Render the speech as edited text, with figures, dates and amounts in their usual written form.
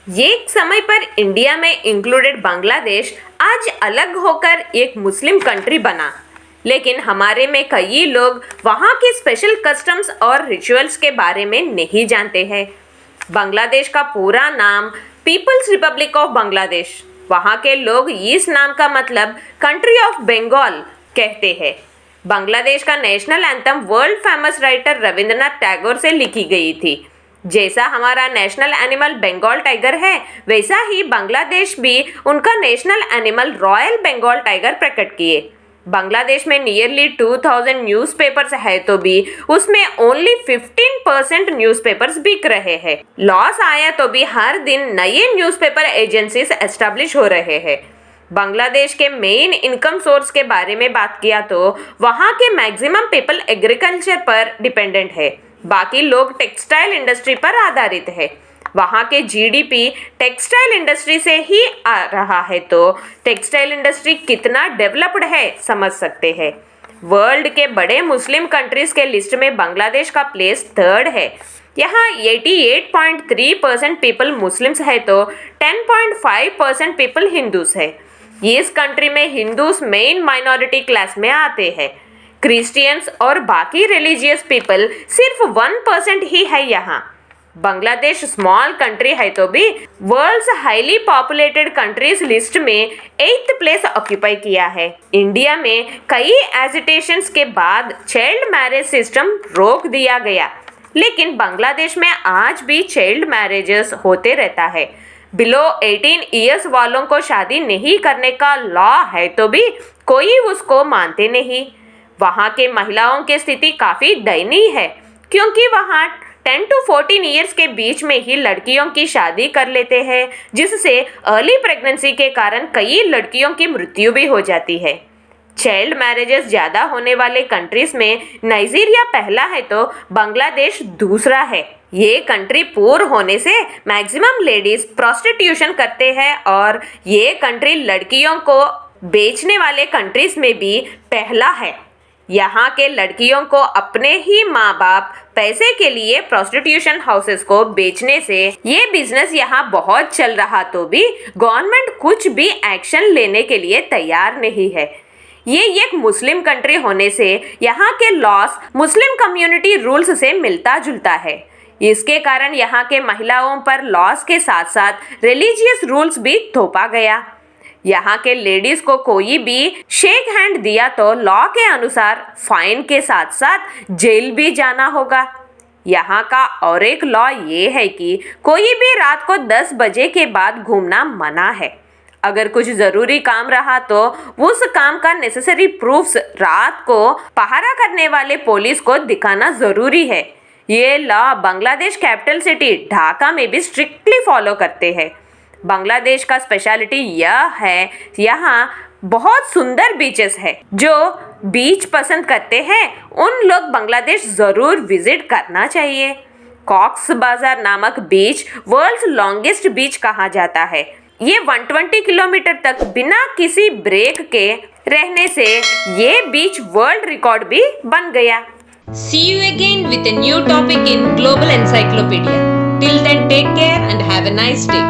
एक समय पर इंडिया में इंक्लूडेड बांग्लादेश आज अलग होकर एक मुस्लिम कंट्री बना, लेकिन हमारे में कई लोग वहाँ के स्पेशल कस्टम्स और रिचुअल्स के बारे में नहीं जानते हैं। बांग्लादेश का पूरा नाम पीपल्स रिपब्लिक ऑफ बांग्लादेश। वहाँ के लोग इस नाम का मतलब कंट्री ऑफ बंगाल कहते हैं। बांग्लादेश का national anthem world famous writer Rabindranath Tagore से लिखी गई थी। जैसा हमारा नेशनल एनिमल बंगाल टाइगर है, वैसा ही बांग्लादेश भी उनका national animal royal Bengal tiger प्रकट किए। बांग्लादेश में नियरली 2000 न्यूज़पेपर्स है तो भी उसमें ओनली 15% न्यूज़पेपर्स बिक रहे हैं। लॉस आया तो भी हर दिन नए न्यूज़पेपर एजेंसीज एस्टेब्लिश हो रहे हैं। बांग्लादेश के मेन इनकम सोर्स के बारे में बात किया तो वहाँ के मैक्सिमम पीपल एग्रीकल्चर पर डिपेंडेंट है, बाकी लोग टेक्सटाइल इंडस्ट्री पर आधारित है। वहाँ के जीडीपी टेक्सटाइल इंडस्ट्री से ही आ रहा है, तो टेक्सटाइल इंडस्ट्री कितना डेवलप्ड है समझ सकते हैं। वर्ल्ड के बड़े मुस्लिम कंट्रीज के लिस्ट में बांग्लादेश का प्लेस 3rd है। यहाँ 88.3% पीपल मुस्लिम्स है तो 10.5% पीपल हिंदूस है। इस कंट्री में हिंदूस मेन माइनॉरिटी क्लास में आते हैं। क्रिश्चियंस और बाकी रिलीजियस पीपल सिर्फ 1% ही है यहाँ। बांग्लादेश स्मॉल कंट्री है तो भी world's highly populated countries list में 8th प्लेस ऑक्यूपाई किया है। इंडिया में कई एजिटेशंस के बाद चाइल्ड मैरिज सिस्टम रोक दिया गया, लेकिन बांग्लादेश में आज भी चाइल्ड मैरिजेस होते रहता है। बिलो 18 ईयर्स वालों को शादी नहीं करने का लॉ है तो भी कोई उसको मानते नहीं। वहाँ के महिलाओं की स्थिति काफ़ी दयनीय है, क्योंकि वहाँ 10 to 14 ईयर्स के बीच में ही लड़कियों की शादी कर लेते हैं, जिससे अर्ली प्रेगनेंसी के कारण कई लड़कियों की मृत्यु भी हो जाती है। चाइल्ड मैरिजेस ज़्यादा होने वाले कंट्रीज में नाइजीरिया पहला है तो बांग्लादेश दूसरा है। ये कंट्री पुअर होने से मैक्सिमम लेडीज प्रोस्टिट्यूशन करते हैं और ये कंट्री लड़कियों को बेचने वाले कंट्रीज में भी पहला है। यहाँ के लड़कियों को अपने ही माँ बाप पैसे के लिए प्रोस्टिट्यूशन हाउसेस को बेचने से ये बिजनेस यहाँ बहुत चल रहा तो भी गवर्नमेंट कुछ भी एक्शन लेने के लिए तैयार नहीं है। ये एक मुस्लिम कंट्री होने से यहाँ के लॉस मुस्लिम कम्युनिटी रूल्स से मिलता जुलता है। इसके कारण यहाँ के महिलाओं पर लॉस के साथ साथ रिलीजियस रूल्स भी थोपा गया। यहाँ के लेडीज को कोई भी शेक हैंड दिया तो लॉ के अनुसार फाइन के साथ साथ जेल भी जाना होगा। यहाँ का और एक लॉ ये है कि कोई भी रात को 10 बजे के बाद घूमना मना है। अगर कुछ ज़रूरी काम रहा तो उस काम का नेसेसरी प्रूफ्स रात को पहरा करने वाले पुलिस को दिखाना ज़रूरी है। ये law Bangladesh capital city Dhaka में भी स्ट्रिक्टली फॉलो करते हैं। बांग्लादेश का स्पेशलिटी यह है, यहाँ बहुत सुंदर बीचेस है। जो बीच पसंद करते हैं उन लोग बांग्लादेश ज़रूर विजिट करना चाहिए। कॉक्स बाजार नामक बीच वर्ल्ड्स लॉन्गेस्ट बीच कहा जाता है। ये 120 किलोमीटर तक बिना किसी ब्रेक के रहने से ये बीच वर्ल्ड रिकॉर्ड भी बन गया। See you again with a new topic in Global Encyclopedia. Till then, take care and have a nice day.